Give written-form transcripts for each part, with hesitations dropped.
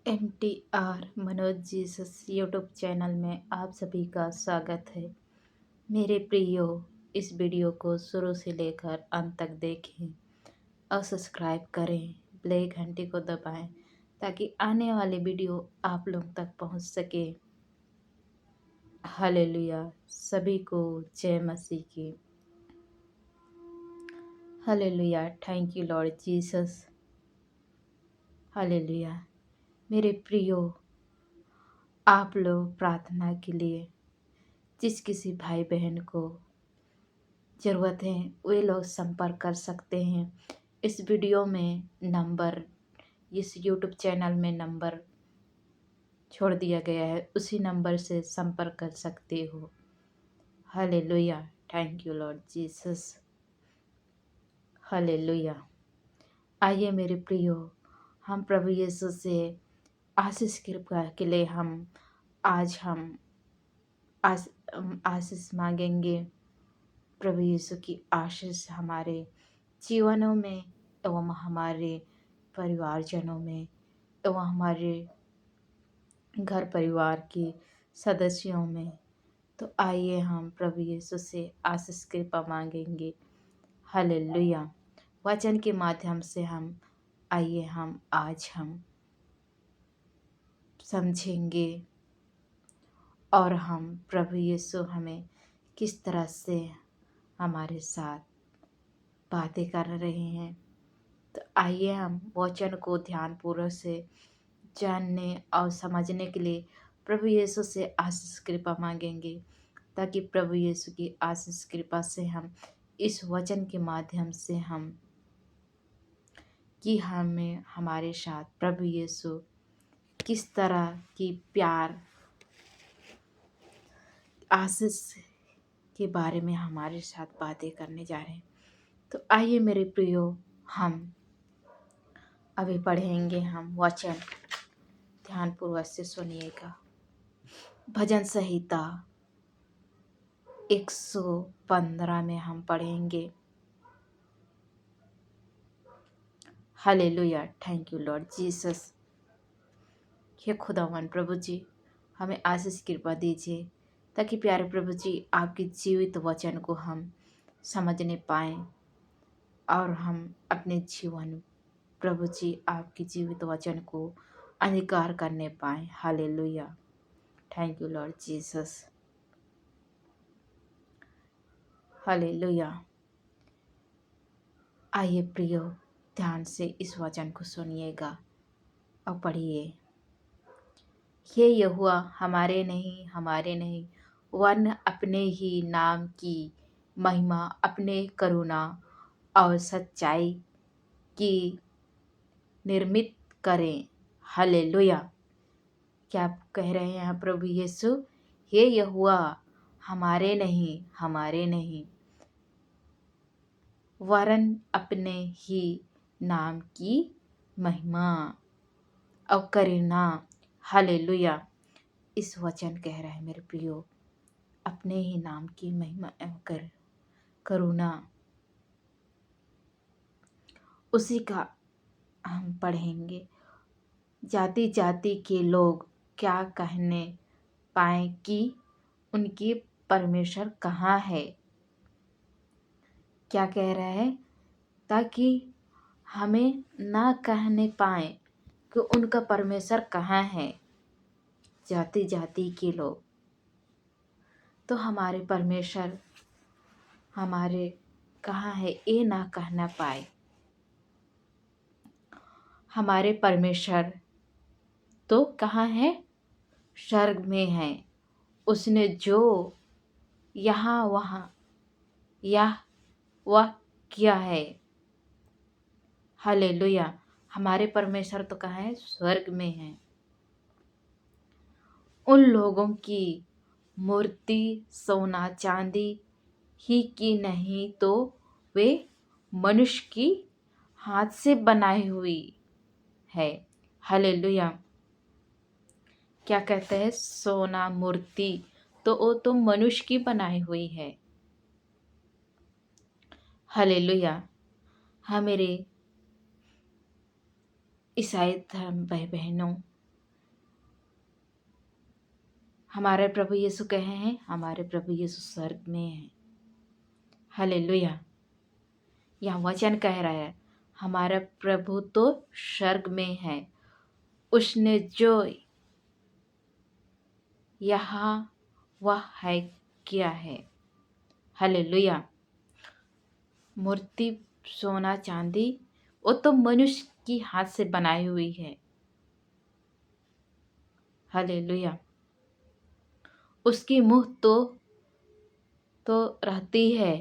MTR Manoj Jesus YouTube channel में आप सभी का स्वागत है। मेरे प्रियो, इस वीडियो को शुरू से लेकर अंत तक देखें और सब्सक्राइब करें, बेल घंटी को दबाएं ताकि आने वाले वीडियो आप लोग तक पहुंच सके। हालेलुया। सभी को जय मसीह की। Hallelujah. Thank you Lord Jesus. Hallelujah. मेरे प्रियो, आप लोग प्रार्थना के लिए जिस किसी भाई बहन को ज़रूरत है वे लोग संपर्क कर सकते हैं। इस वीडियो में नंबर, इस यूट्यूब चैनल में नंबर छोड़ दिया गया है, उसी नंबर से संपर्क कर सकते हो। Hallelujah. Thank you Lord Jesus. Hallelujah. आइए मेरे प्रियो, हम प्रभु यीशु से आशीष कृपा के लिए आज आशीष मांगेंगे। प्रभु यीशु की आशीष हमारे जीवनों में एवं हमारे परिवारजनों में एवं हमारे घर परिवार के सदस्यों में। तो आइए हम प्रभु यीशु से आशीष कृपा मांगेंगे। हालेलुया। वचन के माध्यम से हम आज समझेंगे और हम प्रभु यीशु हमें किस तरह से हमारे साथ बातें कर रहे हैं। तो आइए हम वचन को ध्यानपूर्वक से जानने और समझने के लिए प्रभु यीशु से आशीष कृपा मांगेंगे, ताकि प्रभु यीशु की आशीष कृपा से हम इस वचन के माध्यम से हमें हमारे साथ प्रभु यीशु किस तरह की प्यार आशीष के बारे में हमारे साथ बातें करने जा रहे हैं। तो आइए मेरे प्रियो, हम अभी पढ़ेंगे हम वचन, ध्यानपूर्वक से सुनिएगा। भजन संहिता 115 में हम पढ़ेंगे। Hallelujah. Thank you Lord Jesus. हे खुदावन प्रभु जी, हमें आशीष कृपा दीजिए ताकि प्यारे प्रभु जी आपके जीवित वचन को हम समझने पाएँ और हम अपने जीवन प्रभु जी आपके जीवित वचन को अंगीकार करने पाएँ। Hallelujah. Thank you Lord Jesus. Hallelujah. आइए प्रियो, ध्यान से इस वचन को सुनिएगा और पढ़िए। हे यहोवा, हमारे नहीं वरन अपने ही नाम की महिमा, अपने करुणा और सच्चाई की निर्मित करें। हालेलुया। क्या आप कह रहे हैं प्रभु यीशु? हे यहोवा, हमारे नहीं वरन अपने ही नाम की महिमा और करुणा। हालेलुया। इस वचन कह रहा है मेरे प्रियो, अपने ही नाम की महिमा एवं करुणा, उसी का हम पढ़ेंगे। जाति जाति के लोग क्या कहने पाए कि उनकी परमेश्वर कहाँ है। क्या कह रहा है? ताकि हमें ना कहने पाए कि उनका परमेश्वर कहाँ है। जाति जाति के लोग, तो हमारे परमेश्वर हमारे कहाँ है ये ना कहना पाए। हमारे परमेश्वर तो कहाँ है? स्वर्ग में है। उसने जो यहाँ वहाँ यह वह किया है। हालेलुया। हमारे परमेश्वर तो कहाँ है? स्वर्ग में है। उन लोगों की मूर्ति सोना चांदी ही की नहीं, तो वे मनुष्य की हाथ से बनाई हुई है। हालेलुया। क्या कहते हैं? सोना मूर्ति तो वो तो मनुष्य की बनाई हुई है। हालेलुया। हाँ मेरे ईसाई धर्म भाई बहनों, हमारे प्रभु यीशु कहे हैं, हमारे प्रभु यीशु स्वर्ग में हैं। हालेलुया। यह वचन कह रहा है हमारा प्रभु तो स्वर्ग में है। उसने जो यहाँ वह है क्या है। हालेलुया। मूर्ति, सोना चांदी, वो तो मनुष्य की हाथ से बनाई हुई है। हालेलुया। उसकी मुंह तो रहती है,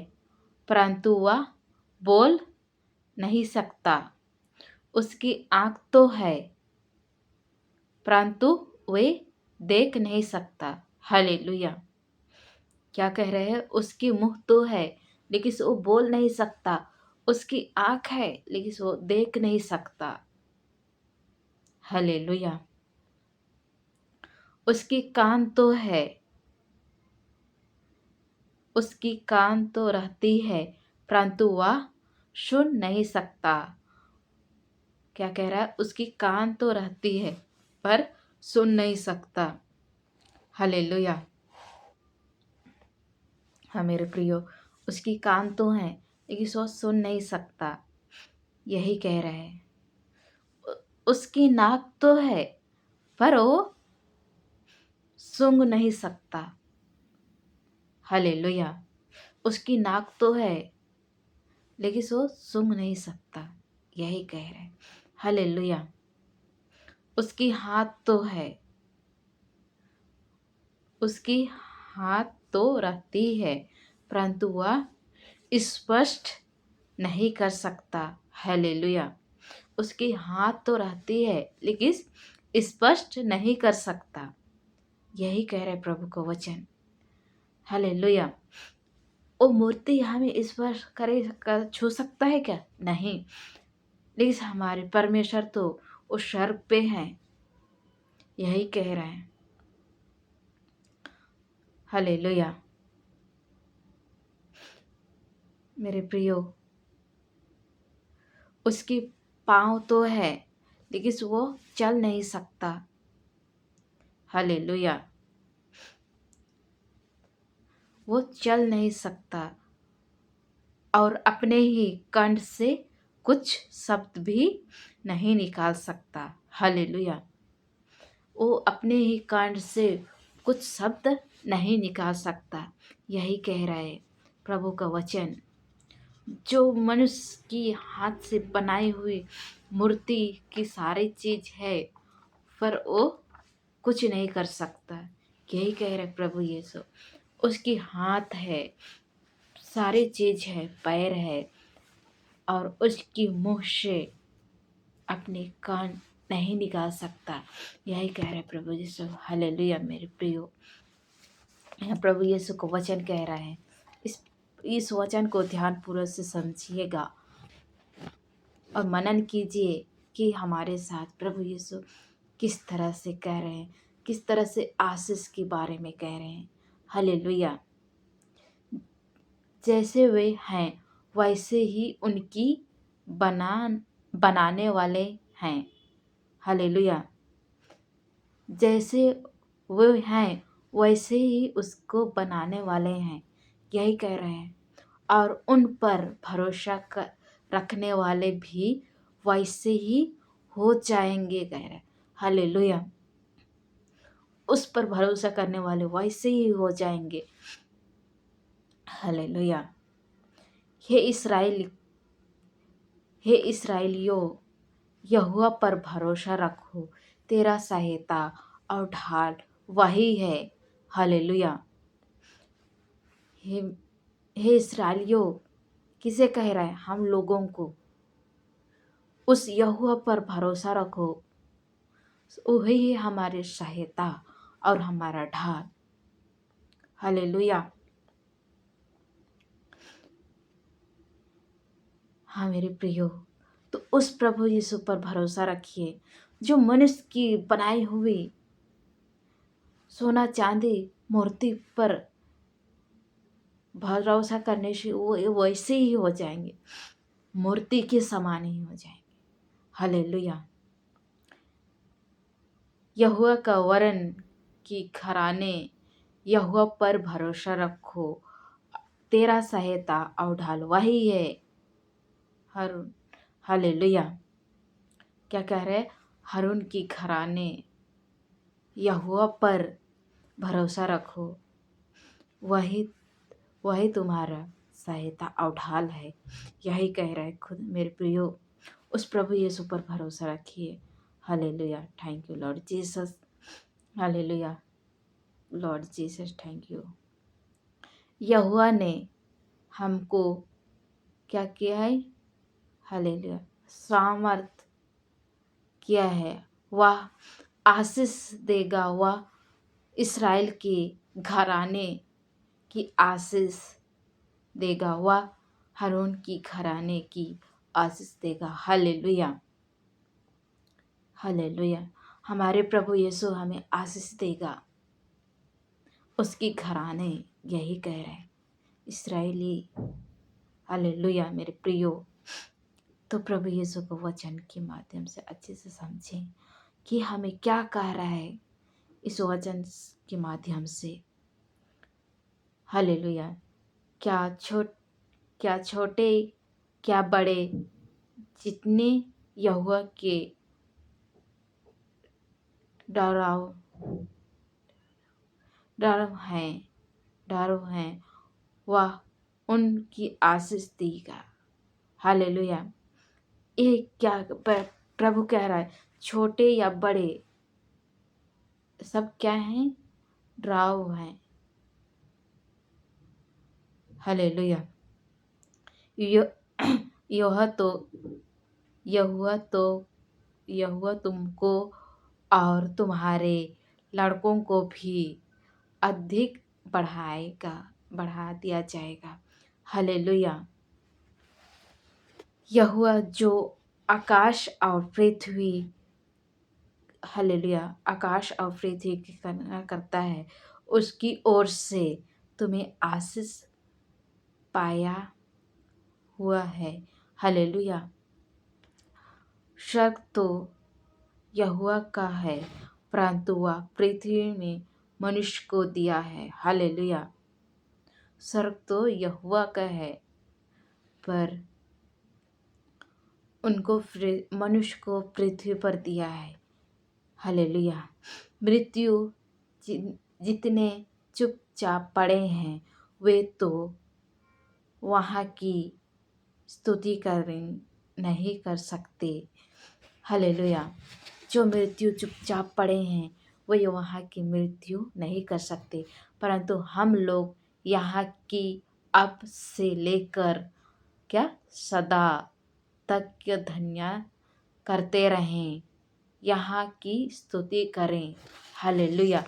परंतु वह बोल नहीं सकता। उसकी आँख तो है, परंतु वे देख नहीं सकता। हालेलुया। क्या कह रहे हैं? उसकी मुंह तो है लेकिन वो बोल नहीं सकता। उसकी आँख है लेकिन वो देख नहीं सकता। हालेलुया। उसकी कान तो है, उसकी कान तो रहती है, परंतु वह सुन नहीं सकता। क्या कह रहा है? उसकी कान तो रहती है पर सुन नहीं सकता। हालेलुया। हाँ मेरे प्रियो, उसकी कान तो है लेकिन वो सुन नहीं सकता। यही कह रहे हैं। उसकी नाक तो है पर वो सूंघ नहीं सकता। हालेलुया। उसकी नाक तो है लेकिन वो सूंघ नहीं सकता। यही कह रहे हैं। हालेलुया। उसकी हाथ तो है, उसकी हाथ तो रहती है, परंतु वह स्पष्ट नहीं कर सकता। हालेलुया। उसकी हाथ तो रहती है लेकिन स्पष्ट नहीं कर सकता। यही कह रहे प्रभु को वचन। हालेलुया। वो मूर्ति हमें स्पर्श कर छू सकता है क्या? नहीं। लेकिन हमारे परमेश्वर तो उस स्वर्ग पे हैं। यही कह रहे हैं। हालेलुया। मेरे प्रियो, उसकी पाँव तो है लेकिन वो चल नहीं सकता। हालेलुया। वो चल नहीं सकता और अपने ही कंठ से कुछ शब्द भी नहीं निकाल सकता। हालेलुया। वो अपने ही कंठ से कुछ शब्द नहीं निकाल सकता। यही कह रहा है प्रभु का वचन। जो मनुष्य की हाथ से बनाई हुई मूर्ति की सारी चीज है, पर वो कुछ नहीं कर सकता। यही कह रहे प्रभु यीशु। उसकी हाथ है, सारी चीज है, पैर है, और उसकी मुंह से अपने कान नहीं निकाल सकता। यही कह रहे प्रभु यीशु। हालेलुया मेरे प्रियो। यहाँ प्रभु यीशु को वचन कह रहा है। इस वचन को ध्यानपूर्वक से समझिएगा और मनन कीजिए कि हमारे साथ प्रभु यीशु किस तरह से कह रहे हैं, किस तरह से आशीष के बारे में कह रहे हैं। हालेलुया। जैसे वे हैं वैसे ही उनकी बनाने वाले हैं। हालेलुया। जैसे वे हैं वैसे ही उसको बनाने वाले हैं। यही कह रहे हैं। और उन पर भरोसा रखने वाले भी वैसे ही हो जाएंगे, कह रहे हैं। हालेलुया। उस पर भरोसा करने वाले वैसे ही हो जाएंगे। हालेलुया। हे इस्राएल, हे इस्राएलियों, यहोवा पर भरोसा रखो। तेरा सहायता और ढाल वही है। हालेलुया। हे हे इस्राएलियों, किसे कह रहा है? हम लोगों को। उस यहोवा पर भरोसा रखो, वही है हमारी सहायता और हमारा ढाल। हालेलुया। हाँ मेरे प्रियो, तो उस प्रभु यीशु पर भरोसा रखिए जो मनुष्य की बनाई हुई सोना चांदी मूर्ति पर भरोसा करने से वो वैसे ही हो जाएंगे, मूर्ति के समान ही हो जाएंगे। हालेलुया। यहोवा का वरन की घराने, यहोवा पर भरोसा रखो, तेरा सहायता और ढाल वही है। हारून, हालेलुया। क्या कह रहे? हारून की घराने, यहोवा पर भरोसा रखो, वही वही तुम्हारा सहायता और ढाल है। यही कह रहा है खुद मेरे प्रियो, उस प्रभु यीशु पर भरोसा रखिए। Hallelujah. Thank you Lord Jesus. Hallelujah Lord Jesus, thank you. यहोवा ने हमको क्या किया है? हालेलुया, सामर्थ किया है। वह आशीष देगा, वह इस्राएल के घराने की आशीष देगा, वह हारून की घराने की आशीष देगा। Hallelujah, hallelujah. हमारे प्रभु यीशु हमें आशीष देगा, उसकी घराने यही कह रहे हैं इस्राएली। हालेलुया मेरे प्रियो। तो प्रभु यीशु को वचन के माध्यम से अच्छे से समझें कि हमें क्या कह रहा है इस वचन के माध्यम से। हालेलुया। क्या छोटे क्या बड़े, जितने यहोवा के डराव हैं वह उनकी आशीष देगा। हालेलुया। ये क्या प्रभु कह रहा है? छोटे या बड़े सब क्या हैं? डराव हैं। हालेलुया। यह तो यहोवा तुमको और तुम्हारे लड़कों को भी अधिक बढ़ा दिया जाएगा। हालेलुया। यहोवा जो आकाश और पृथ्वी, हालेलुया, आकाश और पृथ्वी की गणना करता है, उसकी ओर से तुम्हें आशीष पाया हुआ है। हालेलुया। स्वर्ग तो यहोवा का है, परंतु वह पृथ्वी में मनुष्य को दिया है। हालेलुया। स्वर्ग तो यहोवा का है, पर उनको मनुष्य को पृथ्वी पर दिया है। हालेलुया। मृत्यु जितने चुपचाप पड़े हैं वे तो वहाँ की स्तुति नहीं कर सकते। हालेलुया। जो मृत्यु चुपचाप पड़े हैं वे वहाँ की मृत्यु नहीं कर सकते, परंतु हम लोग यहाँ की अब से लेकर क्या सदा तक धन्य करते रहें, यहाँ की स्तुति करें। Hallelujah,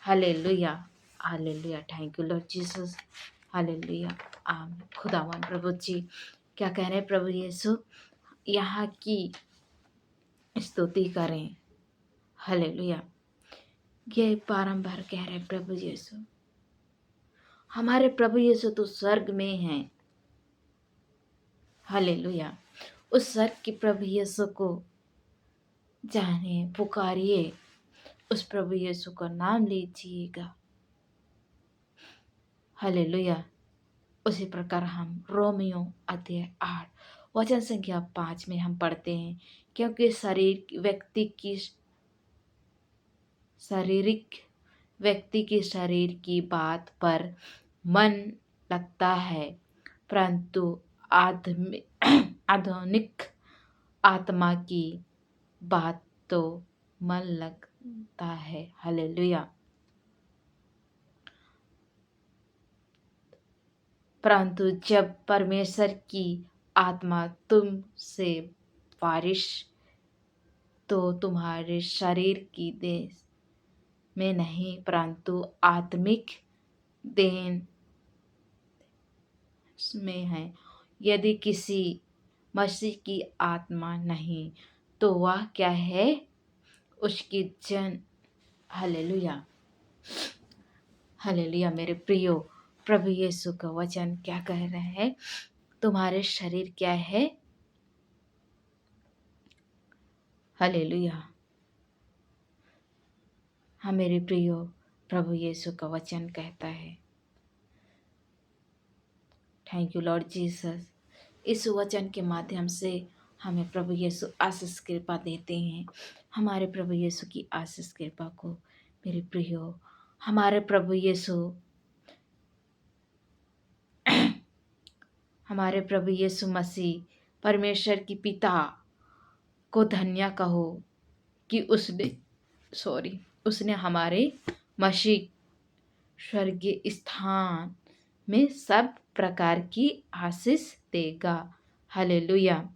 hallelujah, hallelujah. Thank you Lord Jesus. Hallelujah. आमीन। खुदावन प्रभु जी क्या कह रहे हैं? प्रभु यीशु यहाँ की स्तुति करें। हालेलुया। ये बारंबार कह रहे हैं प्रभु यीशु। हमारे प्रभु यीशु तो स्वर्ग में हैं। हालेलुया। उस स्वर्ग के प्रभु यीशु को जाने, पुकारिए, उस प्रभु यीशु का नाम लीजिएगा। हालेलुया। उसी प्रकार हम रोमियो अध्याय 8 वचन संख्या 5 में हम पढ़ते हैं, क्योंकि व्यक्ति की शरीर की बात पर मन लगता है, परंतु आधुनिक आत्मा की बात तो मन लगता है। हालेलुया। परंतु जब परमेश्वर की आत्मा तुम से बारिश तो तुम्हारे शरीर की देह में नहीं, परंतु आत्मिक देह में है। यदि किसी मसीह की आत्मा नहीं तो वह क्या है? उसकी जन। Hallelujah, hallelujah. मेरे प्रियो, प्रभु यीशु का वचन क्या कह रहे हैं? तुम्हारे शरीर क्या है? हालेलुया, हाँ मेरे प्रियो, प्रभु यीशु का वचन कहता है। Thank you Lord Jesus. इस वचन के माध्यम से हमें प्रभु यीशु आशीष कृपा देते हैं। हमारे प्रभु यीशु की आशीष कृपा को मेरे प्रियो, हमारे प्रभु यीशु हमारे प्रभु यीशु मसीह परमेश्वर की पिता को धन्य कहो कि उसने हमारे मसीह स्वर्गीय स्थान में सब प्रकार की आशीष देगा। हालेलुया।